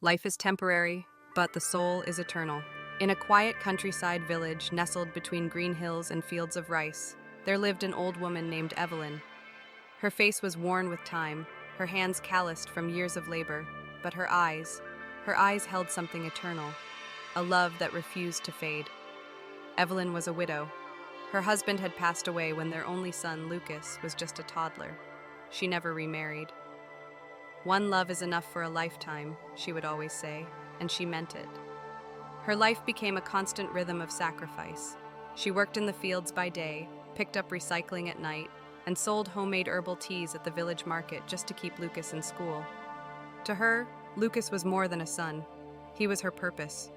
Life is temporary, but the soul is eternal. In a quiet countryside village nestled between green hills and fields of rice, there lived an old woman named Evelyn. Her face was worn with time, her hands calloused from years of labor, but her eyes held something eternal, a love that refused to fade. Evelyn was a widow. Her husband had passed away when their only son, Lucas, was just a toddler. She never remarried. "One love is enough for a lifetime," she would always say, and she meant it. Her life became a constant rhythm of sacrifice. She worked in the fields by day, picked up recycling at night, and sold homemade herbal teas at the village market just to keep Lucas in school. To her, Lucas was more than a son. He was her purpose,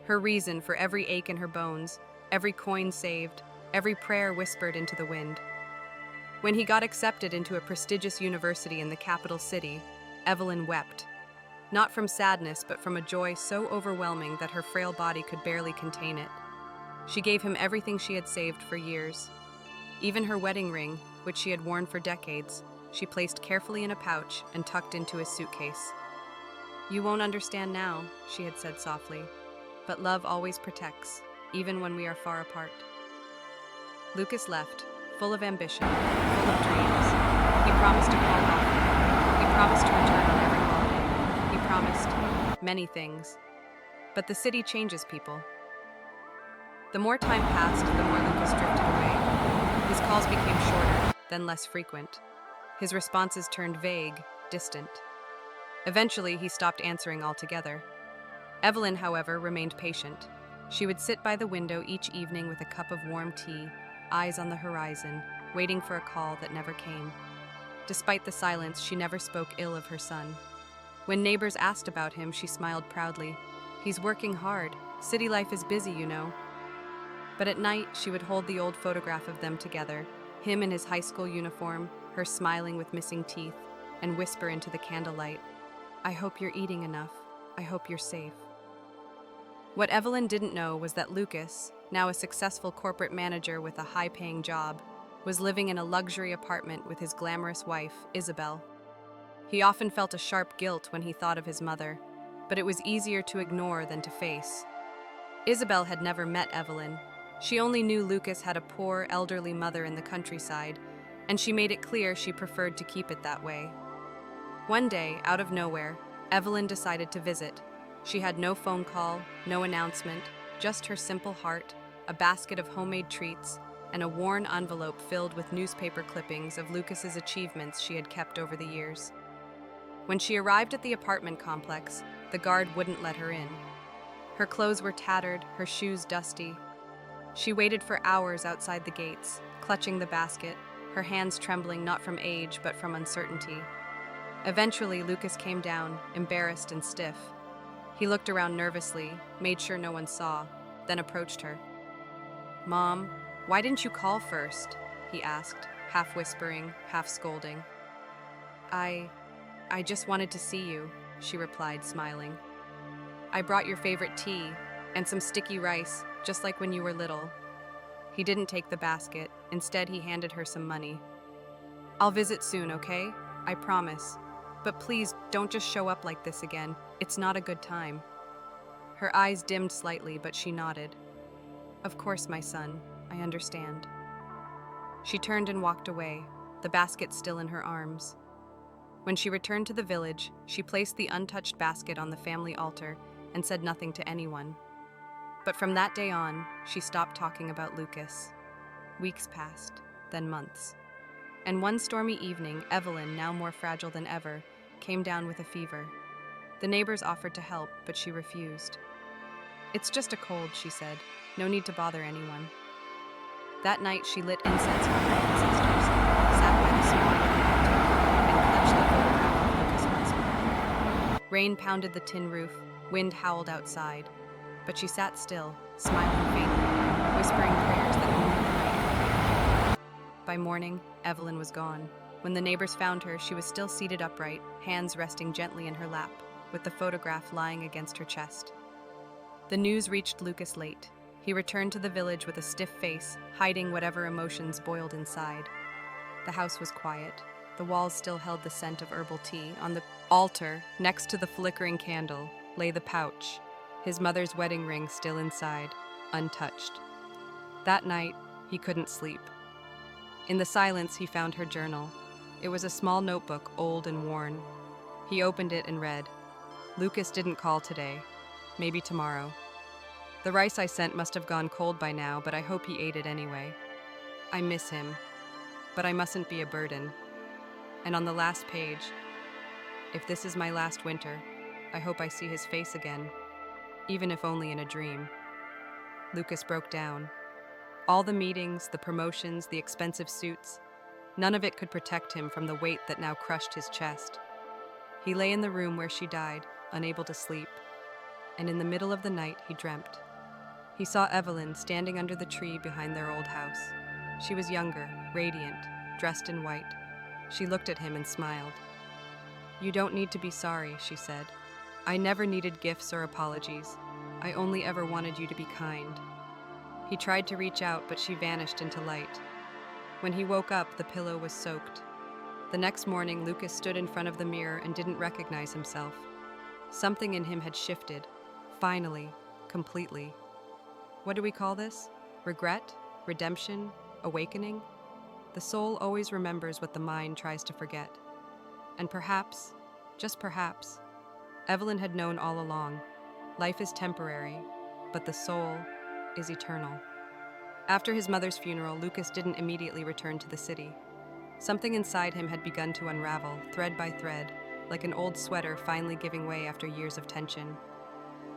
her reason for every ache in her bones, every coin saved, every prayer whispered into the wind. When he got accepted into a prestigious university in the capital city, Evelyn wept. Not from sadness, but from a joy so overwhelming that her frail body could barely contain it. She gave him everything she had saved for years. Even her wedding ring, which she had worn for decades, she placed carefully in a pouch and tucked into his suitcase. "You won't understand now," she had said softly, "but love always protects, even when we are far apart." Lucas left, full of ambition, full of dreams. He promised to call often. He promised to return on every holiday. He promised many things. But the city changes people. The more time passed, the more Lucas drifted away. His calls became shorter, then less frequent. His responses turned vague, distant. Eventually, he stopped answering altogether. Evelyn, however, remained patient. She would sit by the window each evening with a cup of warm tea, eyes on the horizon, waiting for a call that never came. Despite the silence, she never spoke ill of her son. When neighbors asked about him, she smiled proudly. "He's working hard. City life is busy, you know." But at night, she would hold the old photograph of them together, him in his high school uniform, her smiling with missing teeth, and whisper into the candlelight, "I hope you're eating enough. I hope you're safe." What Evelyn didn't know was that Lucas, now a successful corporate manager with a high-paying job, was living in a luxury apartment with his glamorous wife, Isabel. He often felt a sharp guilt when he thought of his mother, but it was easier to ignore than to face. Isabel had never met Evelyn. She only knew Lucas had a poor, elderly mother in the countryside, and she made it clear she preferred to keep it that way. One day, out of nowhere, Evelyn decided to visit. She had no phone call, no announcement, just her simple heart, a basket of homemade treats, and a worn envelope filled with newspaper clippings of Lucas's achievements she had kept over the years. When she arrived at the apartment complex, the guard wouldn't let her in. Her clothes were tattered, her shoes dusty. She waited for hours outside the gates, clutching the basket, her hands trembling not from age but from uncertainty. Eventually, Lucas came down, embarrassed and stiff. He looked around nervously, made sure no one saw, then approached her. "Mom, why didn't you call first?" he asked, half whispering, half scolding. I just wanted to see you," she replied, smiling. "I brought your favorite tea and some sticky rice, just like when you were little." He didn't take the basket. Instead, he handed her some money. "I'll visit soon, okay? I promise. But please, don't just show up like this again. It's not a good time." Her eyes dimmed slightly, but she nodded. "Of course, my son. I understand." She turned and walked away, the basket still in her arms. When she returned to the village, she placed the untouched basket on the family altar and said nothing to anyone. But from that day on, she stopped talking about Lucas. Weeks passed, then months. And one stormy evening, Evelyn, now more fragile than ever, came down with a fever. The neighbors offered to help, but she refused. "It's just a cold," she said. "No need to bother anyone." That night, she lit incense for her ancestors, sat by the small wooden altar, and clutched the photograph of Lucas once more. Rain pounded the tin roof, wind howled outside, but she sat still, smiling faintly, whispering prayers that only the night could. By morning, Evelyn was gone. When the neighbors found her, she was still seated upright, hands resting gently in her lap, with the photograph lying against her chest. The news reached Lucas late. He returned to the village with a stiff face, hiding whatever emotions boiled inside. The house was quiet. The walls still held the scent of herbal tea. On the altar, next to the flickering candle, lay the pouch, his mother's wedding ring still inside, untouched. That night, he couldn't sleep. In the silence, he found her journal. It was a small notebook, old and worn. He opened it and read, "Lucas didn't call today. Maybe tomorrow. The rice I sent must have gone cold by now, but I hope he ate it anyway. I miss him, but I mustn't be a burden." And on the last page, "If this is my last winter, I hope I see his face again, even if only in a dream." Lucas broke down. All the meetings, the promotions, the expensive suits, none of it could protect him from the weight that now crushed his chest. He lay in the room where she died, unable to sleep, and in the middle of the night he dreamt. He saw Evelyn standing under the tree behind their old house. She was younger, radiant, dressed in white. She looked at him and smiled. "You don't need to be sorry," she said. "I never needed gifts or apologies. I only ever wanted you to be kind." He tried to reach out, but she vanished into light. When he woke up, the pillow was soaked. The next morning, Lucas stood in front of the mirror and didn't recognize himself. Something in him had shifted. Finally, completely. What do we call this? Regret? Redemption? Awakening? The soul always remembers what the mind tries to forget. And perhaps, just perhaps, Evelyn had known all along. Life is temporary, but the soul is eternal. After his mother's funeral, Lucas didn't immediately return to the city. Something inside him had begun to unravel, thread by thread, like an old sweater finally giving way after years of tension.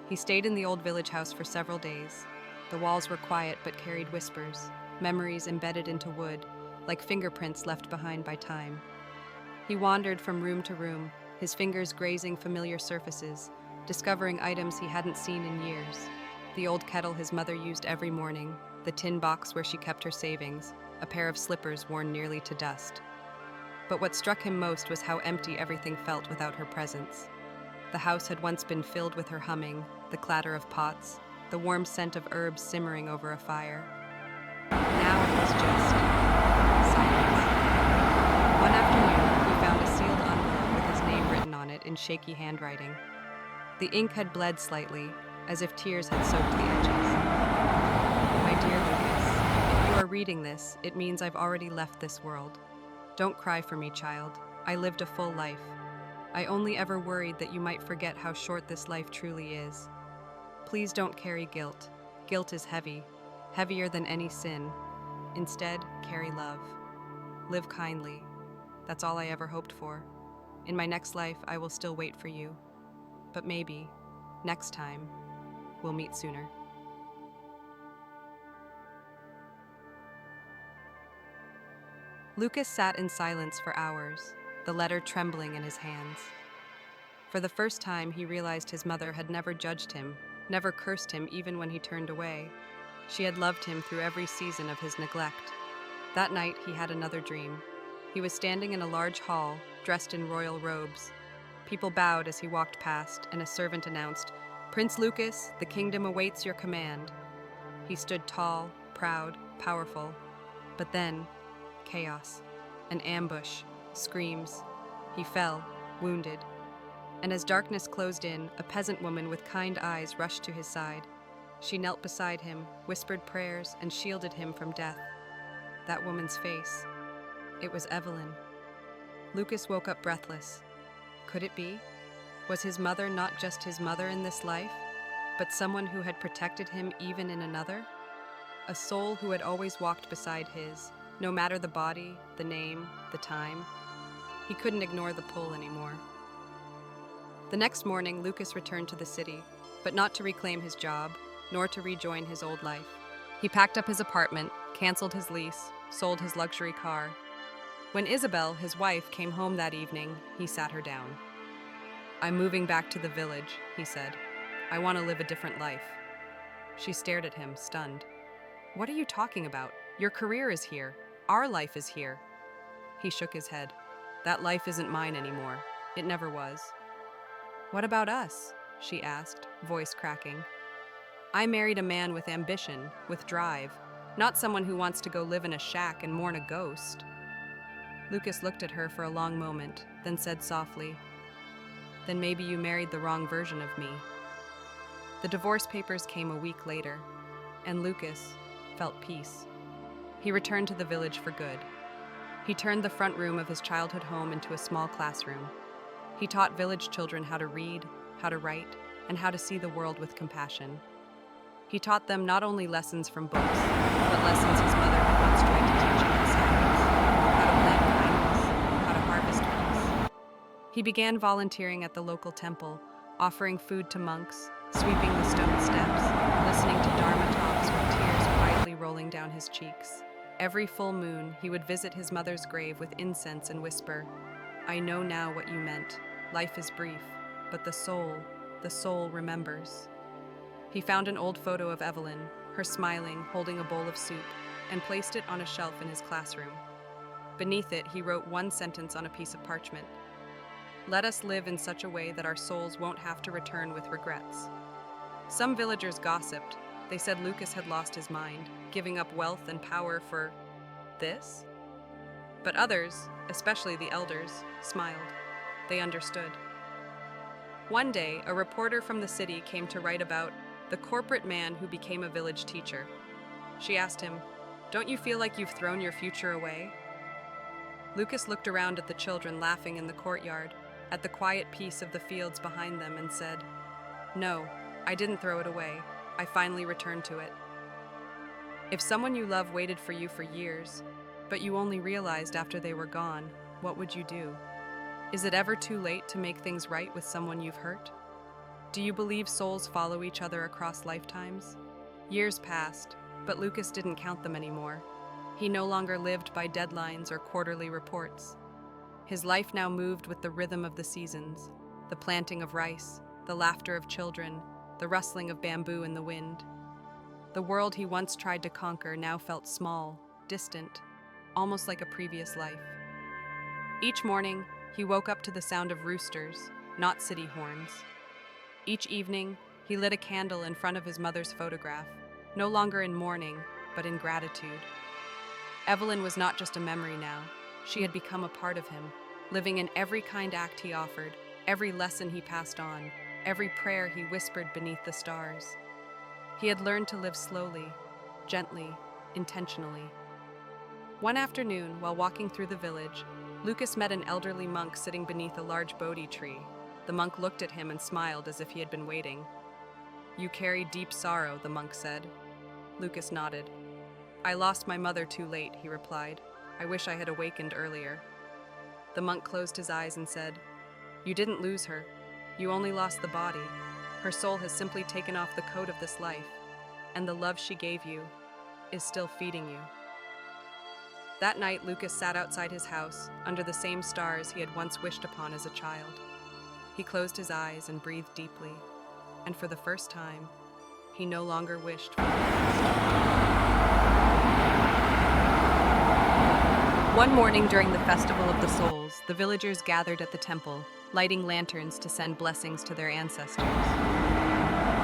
He stayed in the old village house for several days. The walls were quiet but carried whispers, memories embedded into wood, like fingerprints left behind by time. He wandered from room to room, his fingers grazing familiar surfaces, discovering items he hadn't seen in years. The old kettle his mother used every morning, the tin box where she kept her savings, a pair of slippers worn nearly to dust. But what struck him most was how empty everything felt without her presence. The house had once been filled with her humming, the clatter of pots, the warm scent of herbs simmering over a fire. Now it was just silence. One afternoon, he found a sealed envelope with his name written on it in shaky handwriting. The ink had bled slightly, as if tears had soaked the edges. "My dear Lucas, if you are reading this, it means I've already left this world. Don't cry for me, child. I lived a full life. I only ever worried that you might forget how short this life truly is. Please don't carry guilt. Guilt is heavy, heavier than any sin. Instead, carry love. Live kindly. That's all I ever hoped for. In my next life, I will still wait for you. But maybe, next time, we'll meet sooner." Lucas sat in silence for hours, the letter trembling in his hands. For the first time, he realized his mother had never judged him, never cursed him even when he turned away. She had loved him through every season of his neglect. That night, he had another dream. He was standing in a large hall, dressed in royal robes. People bowed as he walked past, and a servant announced, "Prince Lucas, the kingdom awaits your command." He stood tall, proud, powerful. But then, chaos. An ambush. Screams. He fell, wounded. And as darkness closed in, a peasant woman with kind eyes rushed to his side. She knelt beside him, whispered prayers, and shielded him from death. That woman's face. It was Evelyn. Lucas woke up breathless. Could it be? Was his mother not just his mother in this life, but someone who had protected him even in another? A soul who had always walked beside his, no matter the body, the name, the time. He couldn't ignore the pull anymore. The next morning, Lucas returned to the city, but not to reclaim his job, nor to rejoin his old life. He packed up his apartment, canceled his lease, sold his luxury car. When Isabel, his wife, came home that evening, he sat her down. "I'm moving back to the village," he said. "I want to live a different life." She stared at him, stunned. "What are you talking about? Your career is here. Our life is here." He shook his head. "That life isn't mine anymore. It never was." "What about us?" she asked, voice cracking. "I married a man with ambition, with drive, not someone who wants to go live in a shack and mourn a ghost." Lucas looked at her for a long moment, then said softly, "Then maybe you married the wrong version of me." The divorce papers came a week later, and Lucas felt peace. He returned to the village for good. He turned the front room of his childhood home into a small classroom. He taught village children how to read, how to write, and how to see the world with compassion. He taught them not only lessons from books, but lessons his mother had once tried to teach him in silence: how to plant kindness, how to harvest peace. He began volunteering at the local temple, offering food to monks, sweeping the stone steps, listening to Dharma talks with tears quietly rolling down his cheeks. Every full moon, he would visit his mother's grave with incense and whisper, "I know now what you meant. Life is brief, but the soul remembers." He found an old photo of Evelyn, her smiling, holding a bowl of soup, and placed it on a shelf in his classroom. Beneath it, he wrote one sentence on a piece of parchment: "Let us live in such a way that our souls won't have to return with regrets." Some villagers gossiped. They said Lucas had lost his mind, giving up wealth and power for this? But others, especially the elders, smiled. They understood. One day, a reporter from the city came to write about the corporate man who became a village teacher. She asked him, "Don't you feel like you've thrown your future away?" Lucas looked around at the children laughing in the courtyard, at the quiet peace of the fields behind them, and said, "No, I didn't throw it away. I finally returned to it." If someone you love waited for you for years, but you only realized after they were gone, what would you do? Is it ever too late to make things right with someone you've hurt? Do you believe souls follow each other across lifetimes? Years passed, but Lucas didn't count them anymore. He no longer lived by deadlines or quarterly reports. His life now moved with the rhythm of the seasons, the planting of rice, the laughter of children, the rustling of bamboo in the wind. The world he once tried to conquer now felt small, distant, almost like a previous life. Each morning, he woke up to the sound of roosters, not city horns. Each evening, he lit a candle in front of his mother's photograph, no longer in mourning, but in gratitude. Evelyn was not just a memory now. She had become a part of him, living in every kind act he offered, every lesson he passed on, every prayer he whispered beneath the stars. He had learned to live slowly, gently, intentionally. One afternoon, while walking through the village, Lucas met an elderly monk sitting beneath a large Bodhi tree. The monk looked at him and smiled as if he had been waiting. "You carry deep sorrow," the monk said. Lucas nodded. "I lost my mother too late," he replied. "I wish I had awakened earlier." The monk closed his eyes and said, "You didn't lose her. You only lost the body. Her soul has simply taken off the coat of this life, and the love she gave you is still feeding you." That night, Lucas sat outside his house, under the same stars he had once wished upon as a child. He closed his eyes and breathed deeply, and for the first time, he no longer wished for the past. One morning during the Festival of the Souls, the villagers gathered at the temple, lighting lanterns to send blessings to their ancestors.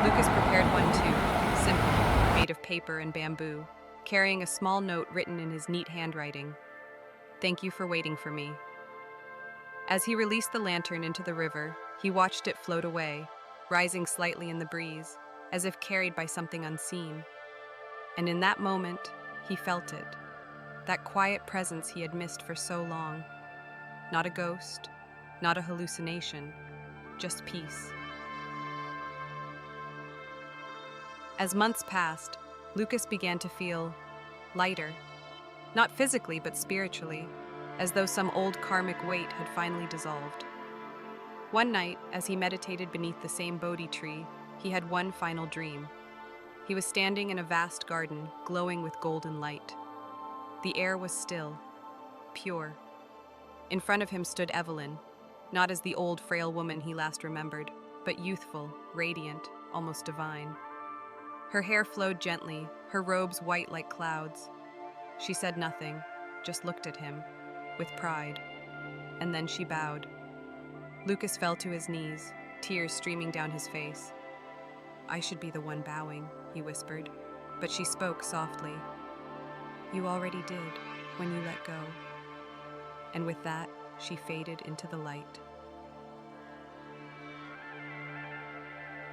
Lucas prepared one too, simple, made of paper and bamboo, carrying a small note written in his neat handwriting. "Thank you for waiting for me." As he released the lantern into the river, he watched it float away, rising slightly in the breeze, as if carried by something unseen. And in that moment, he felt it, that quiet presence he had missed for so long. Not a ghost, not a hallucination, just peace. As months passed, Lucas began to feel lighter, not physically but spiritually, as though some old karmic weight had finally dissolved. One night, as he meditated beneath the same Bodhi tree, he had one final dream. He was standing in a vast garden, glowing with golden light. The air was still, pure. In front of him stood Evelyn, not as the old, frail woman he last remembered, but youthful, radiant, almost divine. Her hair flowed gently, her robes white like clouds. She said nothing, just looked at him, with pride, and then she bowed. Lucas fell to his knees, tears streaming down his face. "I should be the one bowing," he whispered, but she spoke softly. "You already did, when you let go." And with that, she faded into the light.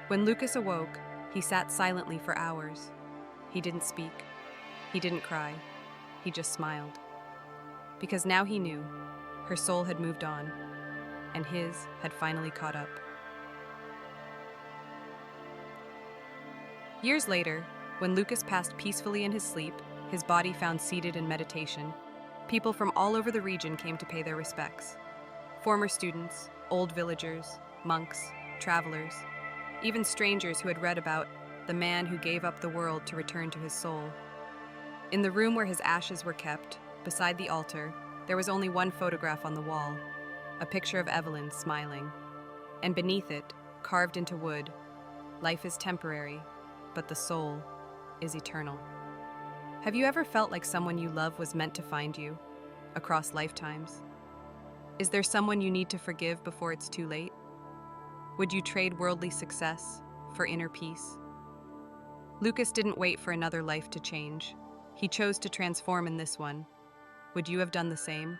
When Lucas awoke, He sat silently for hours. He didn't speak. He didn't cry. He just smiled. Because now he knew her soul had moved on, and his had finally caught up. Years later, when Lucas passed peacefully in his sleep, his body found seated in meditation, people from all over the region came to pay their respects. Former students, old villagers, monks, travelers, even strangers who had read about the man who gave up the world to return to his soul. In the room where his ashes were kept, beside the altar, there was only one photograph on the wall, a picture of Evelyn smiling. And beneath it, carved into wood, life is temporary, but the soul is eternal. Have you ever felt like someone you love was meant to find you, across lifetimes? Is there someone you need to forgive before it's too late? Would you trade worldly success for inner peace? Lucas didn't wait for another life to change. He chose to transform in this one. Would you have done the same?